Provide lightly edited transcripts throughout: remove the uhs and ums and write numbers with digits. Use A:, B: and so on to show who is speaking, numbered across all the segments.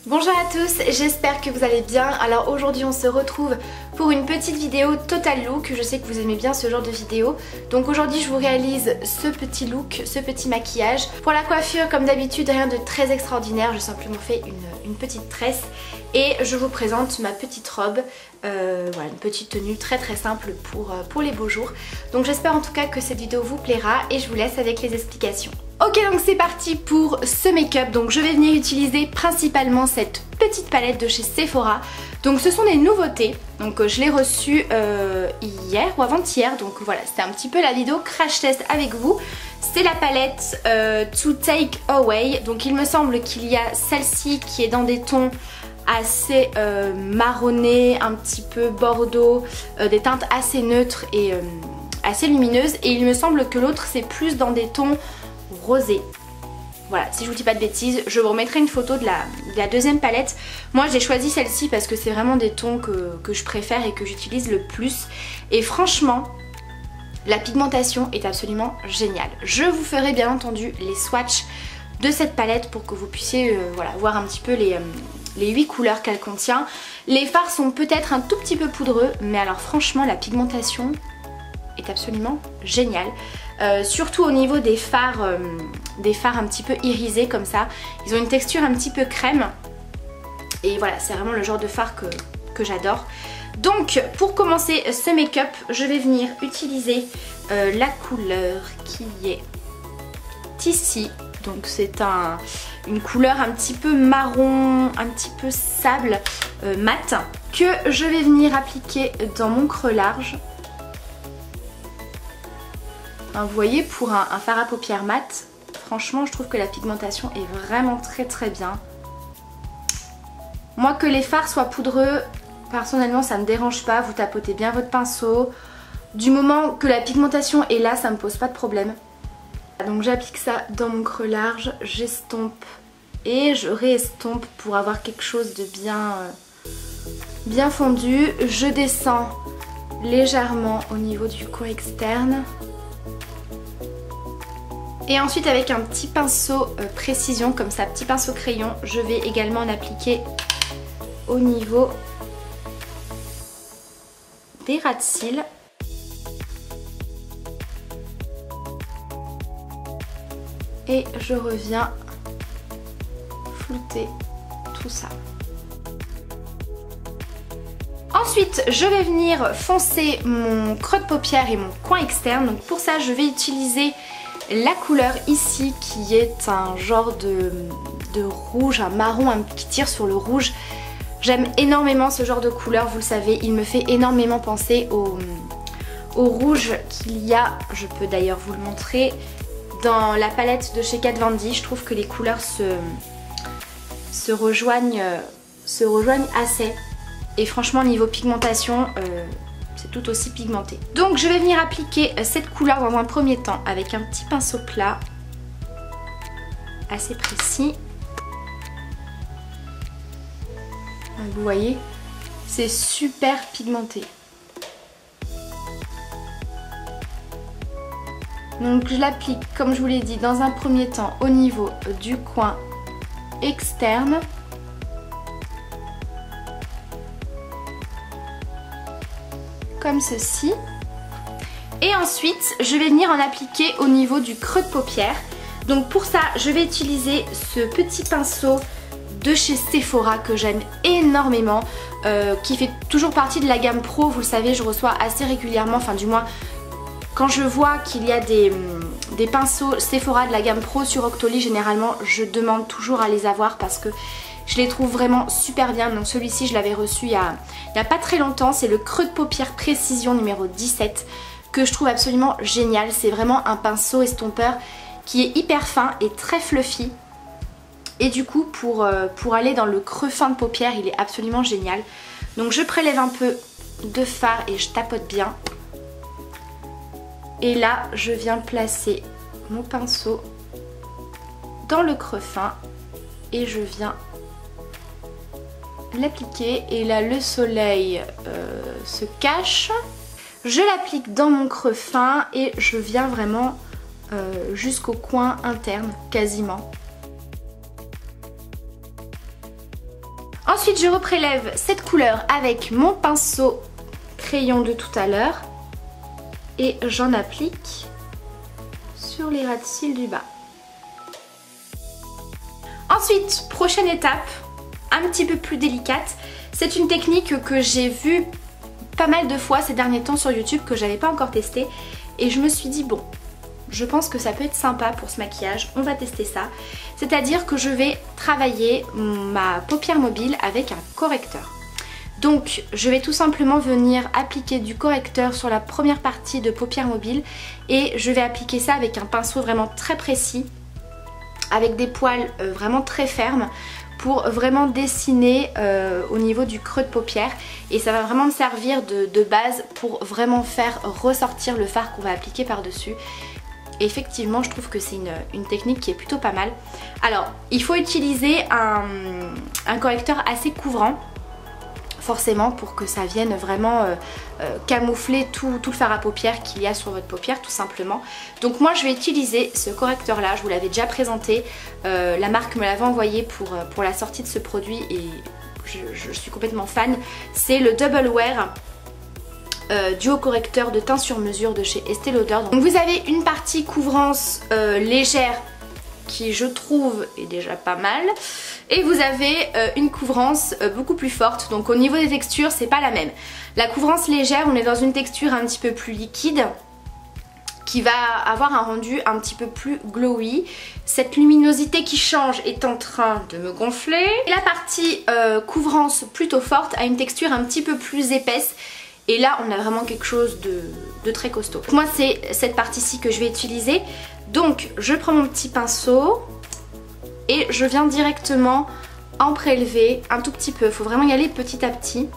A: Bonjour à tous, j'espère que vous allez bien. Alors aujourd'hui on se retrouve pour une petite vidéo total look. Je sais que vous aimez bien ce genre de vidéo. Donc aujourd'hui je vous réalise ce petit look, ce petit maquillage. Pour la coiffure, comme d'habitude, rien de très extraordinaire. J'ai simplement fait une petite tresse et je vous présente ma petite robe. Voilà, une petite tenue très simple pour les beaux jours. Donc j'espère en tout cas que cette vidéo vous plaira et je vous laisse avec les explications. Ok, donc c'est parti pour ce make-up. Donc je vais venir utiliser principalement cette petite palette de chez Sephora. Donc ce sont des nouveautés. Donc je l'ai reçue hier ou avant-hier. Donc voilà, c'était un petit peu la vidéo crash test avec vous. C'est la palette To Take Away. Donc il me semble qu'il y a celle-ci qui est dans des tons assez marronnés, un petit peu bordeaux, des teintes assez neutres et assez lumineuses. Et il me semble que l'autre c'est plus dans des tons rosé. Voilà, si je vous dis pas de bêtises, je vous remettrai une photo de la deuxième palette. Moi j'ai choisi celle-ci parce que c'est vraiment des tons que je préfère et que j'utilise le plus. Et franchement, la pigmentation est absolument géniale. Je vous ferai bien entendu les swatchs de cette palette pour que vous puissiez voilà, voir un petit peu les 8 couleurs qu'elle contient. Les fards sont peut-être un tout petit peu poudreux, mais alors franchement la pigmentation est absolument géniale. Surtout au niveau des fards un petit peu irisés comme ça. Ils ont une texture un petit peu crème. Et voilà, c'est vraiment le genre de fard que j'adore. Donc pour commencer ce make-up, je vais venir utiliser la couleur qui est ici. Donc c'est une couleur un petit peu marron, un petit peu sable mat, que je vais venir appliquer dans mon creux large. Vous voyez, pour un fard à paupières mat, franchement je trouve que la pigmentation est vraiment très bien. Moi, que les fards soient poudreux, personnellement ça me dérange pas. Vous tapotez bien votre pinceau. Du moment que la pigmentation est là, ça me pose pas de problème. Donc j'applique ça dans mon creux large, j'estompe et je réestompe pour avoir quelque chose de bien fondu. Je descends légèrement au niveau du coin externe. Et ensuite avec un petit pinceau précision comme ça, petit pinceau crayon, je vais également en appliquer au niveau des ras de cils. Et je reviens flouter tout ça. Ensuite, je vais venir foncer mon creux de paupière et mon coin externe. Donc pour ça, je vais utiliser la couleur ici qui est un genre de rouge, un marron qui tire sur le rouge. J'aime énormément ce genre de couleur, vous le savez, il me fait énormément penser au rouge qu'il y a, je peux d'ailleurs vous le montrer, dans la palette de chez Kat Von D. Je trouve que les couleurs se rejoignent assez. Et franchement, niveau pigmentation, c'est tout aussi pigmenté. Donc je vais venir appliquer cette couleur dans un premier temps avec un petit pinceau plat assez précis. Vous voyez, c'est super pigmenté. Donc je l'applique, comme je vous l'ai dit, dans un premier temps au niveau du coin externe. Comme ceci. Et ensuite je vais venir en appliquer au niveau du creux de paupière. Donc pour ça je vais utiliser ce petit pinceau de chez Sephora que j'aime énormément, qui fait toujours partie de la gamme pro. Vous le savez, je reçois assez régulièrement, enfin du moins quand je vois qu'il y a des pinceaux Sephora de la gamme pro sur Octoly, généralement je demande toujours à les avoir parce que je les trouve vraiment super bien. Donc celui-ci je l'avais reçu il y a pas très longtemps. C'est le creux de paupière précision numéro 17 que je trouve absolument génial. C'est vraiment un pinceau estompeur qui est hyper fin et très fluffy. Et du coup pour aller dans le creux fin de paupière, il est absolument génial. Donc je prélève un peu de fard et je tapote bien. Et là je viens placer mon pinceau dans le creux fin et je viens l'appliquer. Et là le soleil se cache. Je l'applique dans mon creux fin et je viens vraiment jusqu'au coin interne quasiment. Ensuite je reprélève cette couleur avec mon pinceau crayon de tout à l'heure et j'en applique sur les ras de cils du bas. Ensuite, prochaine étape, un petit peu plus délicate. C'est une technique que j'ai vue pas mal de fois ces derniers temps sur YouTube, que j'avais pas encore testé. Et je me suis dit bon, je pense que ça peut être sympa pour ce maquillage, on va tester ça. C'est-à-dire que je vais travailler ma paupière mobile avec un correcteur. Donc je vais tout simplement venir appliquer du correcteur sur la première partie de paupière mobile. Et je vais appliquer ça avec un pinceau vraiment très précis, avec des poils vraiment très fermes, pour vraiment dessiner au niveau du creux de paupière. Et ça va vraiment me servir de base pour vraiment faire ressortir le fard qu'on va appliquer par-dessus. Et effectivement, je trouve que c'est une technique qui est plutôt pas mal. Alors, il faut utiliser un correcteur assez couvrant, forcément, pour que ça vienne vraiment camoufler tout le fard à paupières qu'il y a sur votre paupière, tout simplement. Donc moi je vais utiliser ce correcteur là, je vous l'avais déjà présenté, la marque me l'avait envoyé pour la sortie de ce produit et je suis complètement fan. C'est le Double Wear duo correcteur de teint sur mesure de chez Estée Lauder. Donc vous avez une partie couvrance légère qui je trouve est déjà pas mal, et vous avez une couvrance beaucoup plus forte. Donc au niveau des textures c'est pas la même. La couvrance légère, on est dans une texture un petit peu plus liquide qui va avoir un rendu un petit peu plus glowy. Cette luminosité qui change est en train de me gonfler. Et la partie couvrance plutôt forte a une texture un petit peu plus épaisse. Et là on a vraiment quelque chose de très costaud. Moi c'est cette partie-ci que je vais utiliser. Donc je prends mon petit pinceau et je viens directement en prélever un tout petit peu. Il faut vraiment y aller petit à petit.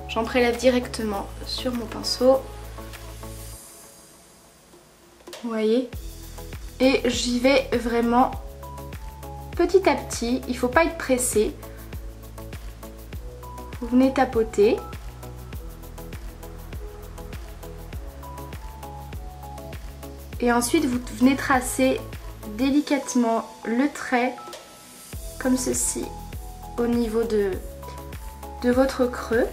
A: J'en prélève directement sur mon pinceau. Vous voyez? Et j'y vais vraiment petit à petit. Il ne faut pas être pressé. Vous venez tapoter. Et ensuite vous venez tracer délicatement le trait comme ceci au niveau de votre creux.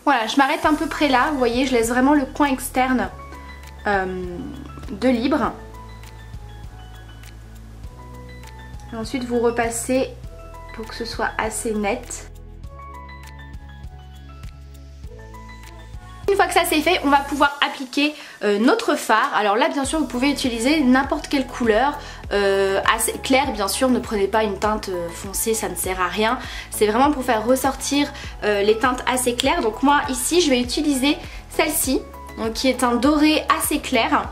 A: Voilà, je m'arrête à peu près là, vous voyez, je laisse vraiment le coin externe de libre. Et ensuite vous repassez pour que ce soit assez net. Une fois que ça c'est fait, on va pouvoir appliquer notre fard. Alors là bien sûr vous pouvez utiliser n'importe quelle couleur, assez claire bien sûr, ne prenez pas une teinte foncée, ça ne sert à rien. C'est vraiment pour faire ressortir les teintes assez claires. Donc moi ici je vais utiliser celle-ci, qui est un doré assez clair.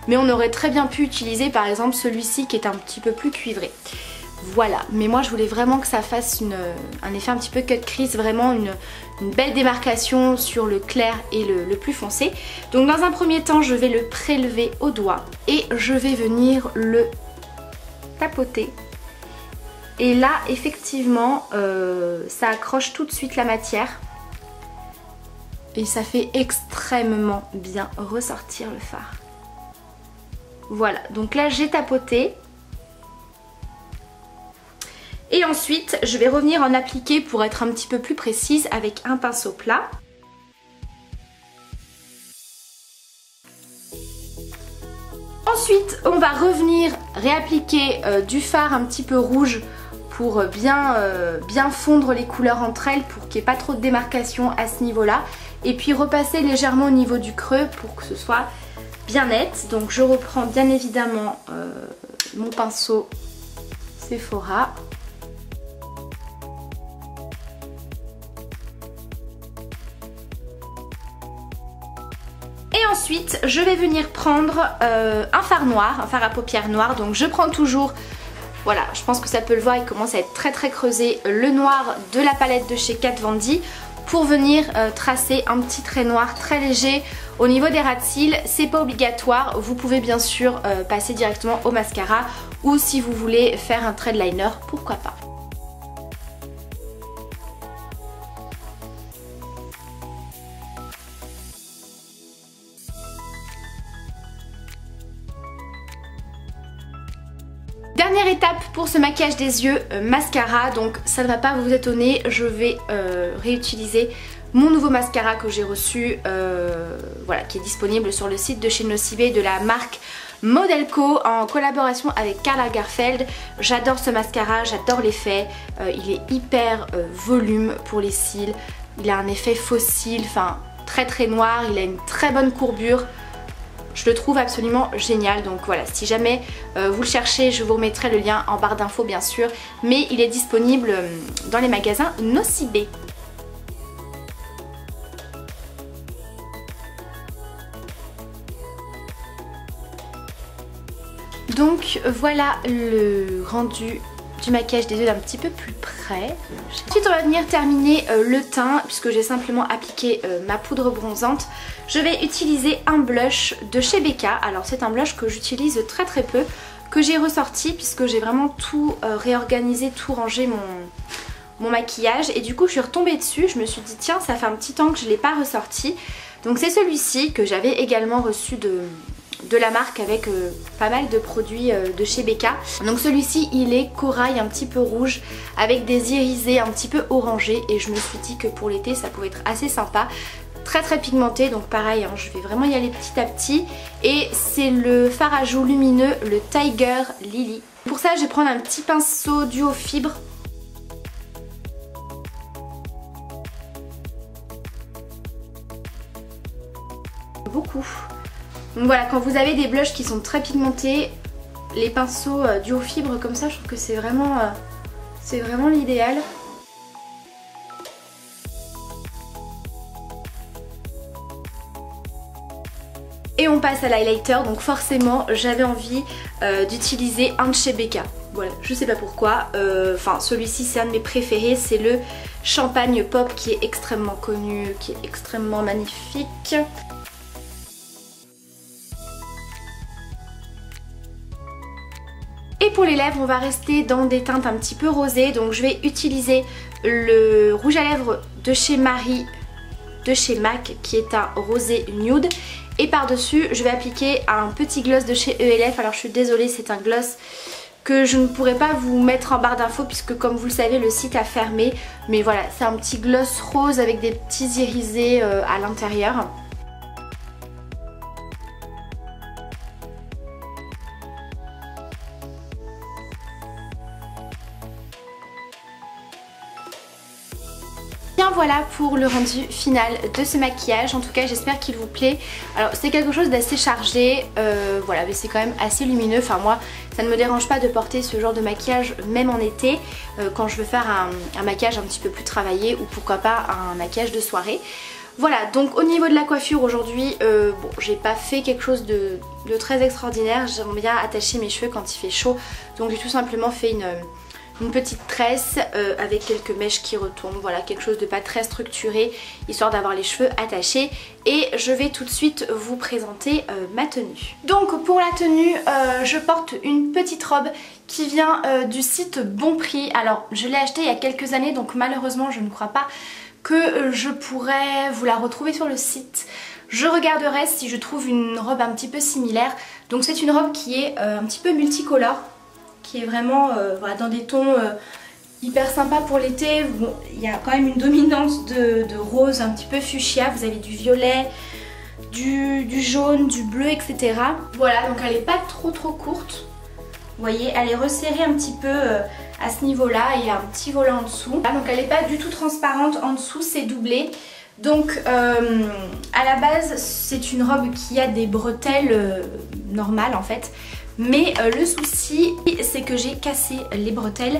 A: Mais on aurait très bien pu utiliser par exemple celui-ci qui est un petit peu plus cuivré. Voilà, mais moi je voulais vraiment que ça fasse un effet un petit peu cut crease, vraiment une belle démarcation sur le clair et le plus foncé. Donc dans un premier temps je vais le prélever au doigt et je vais venir le tapoter. Et là effectivement ça accroche tout de suite la matière et ça fait extrêmement bien ressortir le fard. Voilà, donc là j'ai tapoté. Et ensuite, je vais revenir en appliquer pour être un petit peu plus précise avec un pinceau plat. Ensuite, on va revenir réappliquer du fard un petit peu rouge pour bien fondre les couleurs entre elles, pour qu'il n'y ait pas trop de démarcation à ce niveau-là. Et puis repasser légèrement au niveau du creux pour que ce soit bien net. Donc je reprends bien évidemment mon pinceau Sephora. Et ensuite je vais venir prendre un fard noir, un fard à paupières noir. Donc je prends toujours, voilà, je pense que ça peut le voir, il commence à être très très creusé, le noir de la palette de chez Kat Von D, pour venir tracer un petit trait noir très léger au niveau des ras de cils. C'est pas obligatoire, vous pouvez bien sûr passer directement au mascara, ou si vous voulez faire un trait de liner, pourquoi pas. Dernière étape pour ce maquillage des yeux, mascara. Donc ça ne va pas vous étonner, je vais réutiliser mon nouveau mascara que j'ai reçu, voilà, qui est disponible sur le site de chez Nocibé de la marque Modelco en collaboration avec Karl Lagerfeld. J'adore ce mascara, j'adore l'effet, il est hyper volume pour les cils, il a un effet fossile, enfin très très noir, il a une très bonne courbure. Je le trouve absolument génial, donc voilà, si jamais vous le cherchez, je vous remettrai le lien en barre d'infos bien sûr, mais il est disponible dans les magasins Nocibé. Donc voilà le rendu du maquillage des yeux d'un petit peu plus près. Ensuite on va venir terminer le teint, puisque j'ai simplement appliqué ma poudre bronzante. Je vais utiliser un blush de chez Becca. Alors c'est un blush que j'utilise très très peu, que j'ai ressorti puisque j'ai vraiment tout réorganisé, tout rangé mon maquillage, et du coup je suis retombée dessus. Je me suis dit tiens, ça fait un petit temps que je ne l'ai pas ressorti. Donc c'est celui-ci que j'avais également reçu de la marque avec pas mal de produits de chez Becca. Donc celui-ci il est corail un petit peu rouge avec des irisés un petit peu orangés, et je me suis dit que pour l'été ça pouvait être assez sympa. Très très pigmenté, donc pareil hein, je vais vraiment y aller petit à petit. Et c'est le fard à joues lumineux, le Tiger Lily. Pour ça je vais prendre un petit pinceau duo fibre. Beaucoup. Donc voilà, quand vous avez des blushs qui sont très pigmentés, les pinceaux duo fibre comme ça, je trouve que c'est vraiment l'idéal. Et on passe à l'highlighter, donc forcément j'avais envie d'utiliser un de chez Becca. Voilà, je sais pas pourquoi, enfin celui-ci c'est un de mes préférés, c'est le Champagne Pop qui est extrêmement connu, qui est extrêmement magnifique. Et pour les lèvres, on va rester dans des teintes un petit peu rosées, donc je vais utiliser le rouge à lèvres de chez Marie, de chez MAC, qui est un rosé nude. Et par-dessus, je vais appliquer un petit gloss de chez ELF. Alors je suis désolée, c'est un gloss que je ne pourrais pas vous mettre en barre d'infos puisque comme vous le savez, le site a fermé. Mais voilà, c'est un petit gloss rose avec des petits irisés à l'intérieur. Voilà pour le rendu final de ce maquillage. En tout cas j'espère qu'il vous plaît. Alors c'est quelque chose d'assez chargé, voilà, mais c'est quand même assez lumineux. Enfin moi ça ne me dérange pas de porter ce genre de maquillage même en été, quand je veux faire un maquillage un petit peu plus travaillé, ou pourquoi pas un maquillage de soirée. Voilà, donc au niveau de la coiffure aujourd'hui, bon, j'ai pas fait quelque chose de très extraordinaire. J'aime bien attacher mes cheveux quand il fait chaud, donc j'ai tout simplement fait une petite tresse avec quelques mèches qui retombent, voilà, quelque chose de pas très structuré, histoire d'avoir les cheveux attachés. Et je vais tout de suite vous présenter ma tenue. Donc pour la tenue, je porte une petite robe qui vient du site Bon Prix. Alors je l'ai achetée il y a quelques années, donc malheureusement je ne crois pas que je pourrais vous la retrouver sur le site. Je regarderai si je trouve une robe un petit peu similaire. Donc c'est une robe qui est un petit peu multicolore, qui est vraiment voilà, dans des tons hyper sympas pour l'été. Bon, il y a quand même une dominance de rose un petit peu fuchsia, vous avez du violet, du jaune, du bleu, etc. Voilà, donc elle n'est pas trop courte. Vous voyez, elle est resserrée un petit peu à ce niveau-là, et il y a un petit volant en dessous. Voilà, donc elle n'est pas du tout transparente, en dessous c'est doublé. Donc à la base c'est une robe qui a des bretelles normales en fait. Mais le souci c'est que j'ai cassé les bretelles,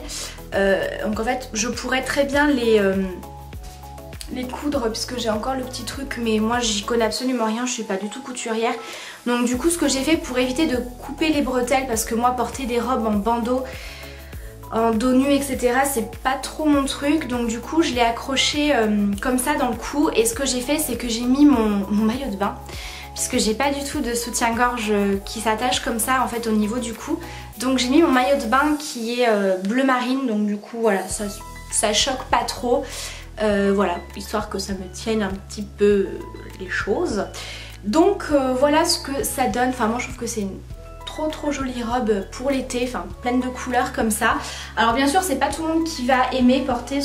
A: donc en fait je pourrais très bien les coudre puisque j'ai encore le petit truc, mais moi j'y connais absolument rien, je suis pas du tout couturière. Donc du coup ce que j'ai fait pour éviter de couper les bretelles, parce que moi porter des robes en bandeau, en dos nu, etc. c'est pas trop mon truc, donc du coup je l'ai accroché comme ça dans le cou. Et ce que j'ai fait c'est que j'ai mis mon maillot de bain, puisque j'ai pas du tout de soutien-gorge qui s'attache comme ça en fait au niveau du cou. Donc j'ai mis mon maillot de bain qui est bleu marine, donc du coup voilà, ça choque pas trop, voilà, histoire que ça me tienne un petit peu les choses. Donc voilà ce que ça donne. Enfin moi je trouve que c'est une trop jolie robe pour l'été, enfin pleine de couleurs comme ça. Alors bien sûr c'est pas tout le monde qui va aimer porter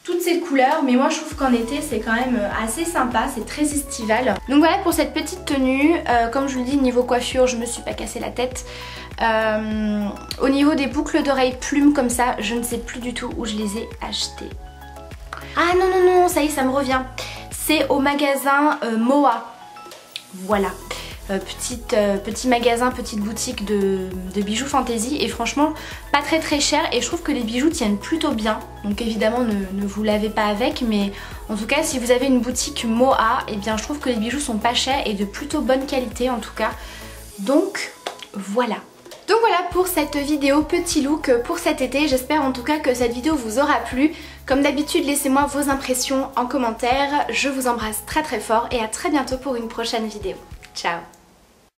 A: toutes ces couleurs, mais moi je trouve qu'en été c'est quand même assez sympa, c'est très estival. Donc voilà pour cette petite tenue. Comme je vous le dis, niveau coiffure je me suis pas cassé la tête. Au niveau des boucles d'oreilles plumes comme ça, je ne sais plus du tout où je les ai achetées. Ah non, ça y est, ça me revient. C'est au magasin Moa. Voilà. Petit magasin, petite boutique de bijoux fantasy, et franchement pas très cher, et je trouve que les bijoux tiennent plutôt bien. Donc évidemment ne vous lavez pas avec, mais en tout cas si vous avez une boutique Moa, et bien je trouve que les bijoux sont pas chers et de plutôt bonne qualité en tout cas. Donc voilà. Donc voilà pour cette vidéo petit look pour cet été. J'espère en tout cas que cette vidéo vous aura plu. Comme d'habitude, laissez-moi vos impressions en commentaire. Je vous embrasse très fort et à très bientôt pour une prochaine vidéo. Ciao!